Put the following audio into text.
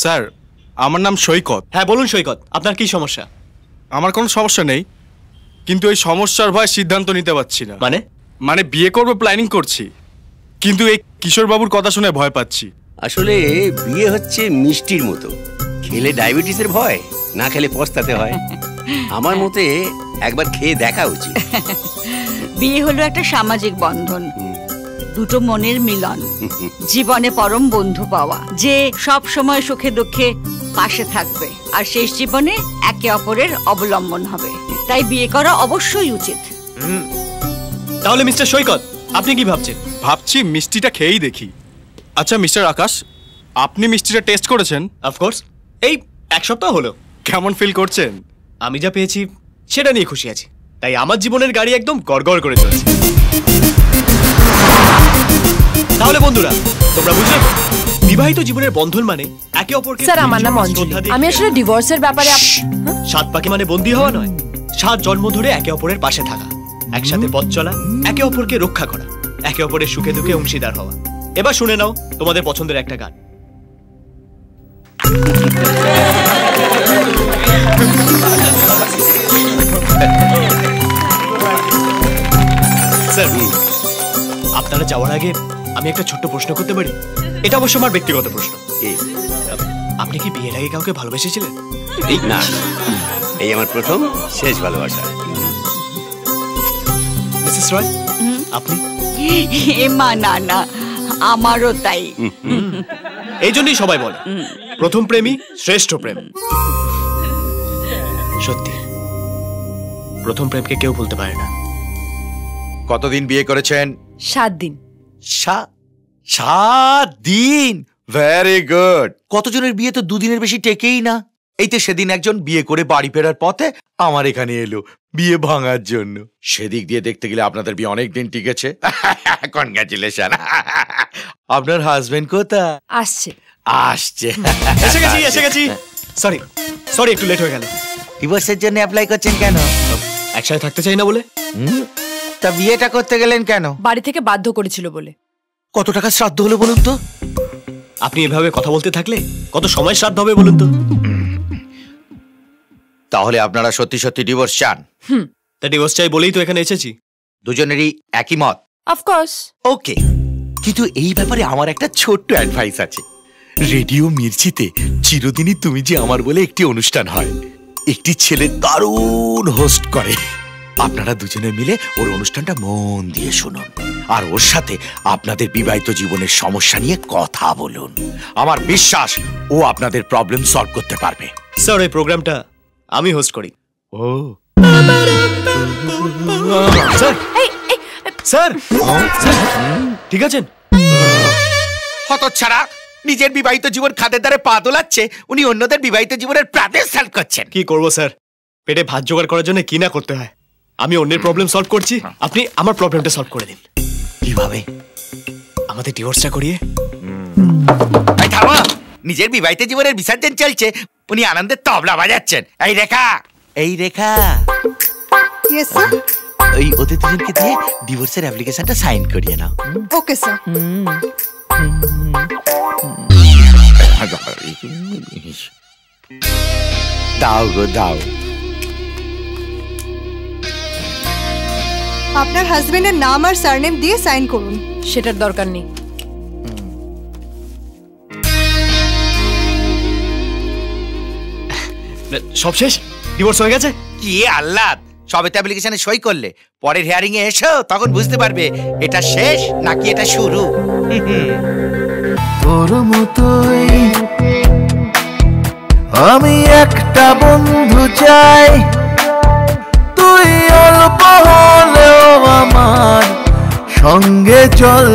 Sir, আমার নাম সৈকত। হ্যাঁ বলুন সৈকত, আপনার কি সমস্যা? আমার কোনো সমস্যা নেই, কিন্তু এই সমস্যার ভয় সিদ্ধান্ত নিতে পারছি না। মানে বিয়ে করব প্ল্যানিং করছি, কিন্তু এই কিশোর বাবুর কথা শুনে ভয় পাচ্ছি। আসলে বিয়ে হচ্ছে মিষ্টির মতো, খেলে ডায়াবেটিসের ভয়, না খেলে পস্তাতে হয়। আমার মতে একবার খেয়ে দেখা উচিত। বিয়ে হলো একটা সামাজিক বন্ধন, দুটো মনের মিলন, জীবনে পরম বন্ধু পাওয়া, যে সব সময় সুখে দুঃখে পাশে থাকবে আর শেষ জীবনে একে অপরের অবলম্বন হবে। তাই বিয়ে করা অবশ্যই উচিত। তাহলে মিস্টার সৈকত, আপনি কি ভাবছেন? ভাবছি মিষ্টিটা খেয়েই দেখি। আচ্ছা মিস্টার আকাশ, আপনি মিষ্টিটা টেস্ট করেছেন? অফকোর্স, এই এক সপ্তাহ হলো। কেমন ফিল করছেন? আমি যা পেয়েছি সেটা নিয়ে খুশি আছি, তাই আমার জীবনের গাড়ি একদম গড়গড় করে চলছে। তাহলে বন্ধুরা, তোমরা বুঝলে বিবাহিত জীবনের বন্ধন মানে একে অপরকে। স্যার, আমার নাম অঞ্জলি, আমি আসলে ডিভোর্সের ব্যাপারে। 7 পাকে মানে বন্দী হওয়া নয়, 7 জন্ম ধরে একে অপরের পাশে থাকা, একসাথে পথ চলা, একে অপরকে রক্ষা করা, একে অপরের সুখে দুঃখে অংশীদার হওয়া। এবার শুনে নাও তোমাদের পছন্দের একটা গান। স্যার, আপনারা যাওয়ার আগে আমি একটা ছোট্ট প্রশ্ন করতে পারি? এটা অবশ্য আমার ব্যক্তিগত প্রশ্ন। আপনি কি বিয়ের আগে কাউকে ভালোবেসেছিলেন? না, এই আমার প্রথম শেষ ভালোবাসা। মিসেস রয়, আপনি? মা না না, আমারও তাই। এই জন্যই সবাই বলে প্রথম প্রেমই শ্রেষ্ঠ প্রেম। সত্যি, প্রথম প্রেমকে কেউ ভুলতে পারে না। কতদিন বিয়ে করেছেন? 7 দিন। 7 দিন? Very good. কতজনের বিয়ে তো 2 দিনের বেশি টেকেই না। এই তো সেদিন একজন বিয়ে করে বাড়ি ফেরার পথে আমার এখানে এলো বিয়ে ভাঙার জন্য। সেদিক দিয়ে দেখতে গেলে আপনাদের বিয়ে অনেক দিন টিকেছে। কনগ্রাচুলেশন। আপনার হাজবেন্ড কোথায়? আসছে। এসে গেছি। সরি একটু লেট হয়ে গেল। ডিভোর্সের জন্য অ্যাপ্লাই করছেন কেন? একসাথে থাকতে চাই না বলে। তা বিয়েটা করতে গেলেন কেন? বাড়ি থেকে বাধ্য করেছিল বলে। কত টাকা শ্রাদ্ধ হলো বলুন তো? আপনি এভাবে কথা বলতে থাকলে কত সময় শ্রাদ্ধ হবে বলুন তো? তাহলে আপনারা সত্যি সত্যি ডিভোর্স চান? তা ডিভোর্স চাই বলেই তো এখানে এসেছি। দুজনেরই একই মত? অফকোর্স। ওকে, কিন্তু এই ব্যাপারে আমার একটা ছোট্ট অ্যাডভাইস আছে। রেডিও মির্চিতে চিরদিনই তুমি যে আমার বলে একটি অনুষ্ঠান হয়, একটি ছেলে দারুণ হোস্ট করে। আপনারা দুজনে মিলে ওর অনুষ্ঠানটা মন দিয়ে শুনুন, আর ওর সাথে আপনাদের বিবাহিত জীবনের সমস্যা নিয়ে কথা বলুন। আমার বিশ্বাস ও আপনাদের প্রবলেম সলভ করতে পারবে। স্যার, এই প্রোগ্রামটা আমি হোস্ট করি। ও স্যার, ঠিক আছেন? হতচ্ছাড়া, নিজের বিবাহিত জীবন খাদের দ্বারে পা দোলাচ্ছে, উনি অন্যদের বিবাহিত জীবনের প্রবলেম সলভ করছেন। কি করবো স্যার, পেটে ভাত জোগাড় করার জন্য কি না করতে হয়। আমি অন্যের প্রবলেম সলভ করছি, আপনি আমার প্রবলেমটা সলভ করে দিন। কিভাবে? আমাদের ডিভোর্সটা করিয়ে। নিজের বিবাহিত জীবনের বিসর্জন চলছে, উনি আনন্দের তবলা বাজাচ্ছেন। এই রেখা, ইয়েস স্যার। ওই ওদের দুজনকে দিয়ে ডিভোর্সের অ্যাপ্লিকেশনটা সাইন করিয়ে নাও। Okay sir. দাও গো দাও। আপনার হাজবেন্ডের নাম আর সারনেম দিয়ে সাইন করুন। সেটার দরকার নেই। সব শেষ? ডিভোর্স হয়ে গেছে? কি আল্লাহ, সবে তো অ্যাপ্লিকেশনে সই করলে, পরের হিয়ারিং এ এসো, তখন বুঝতে পারবে এটা শেষ নাকি এটা শুরু। তোর মতোই আমি একটা বন্ধু চাই, তুই অল্প হলেও আমার সঙ্গে চল।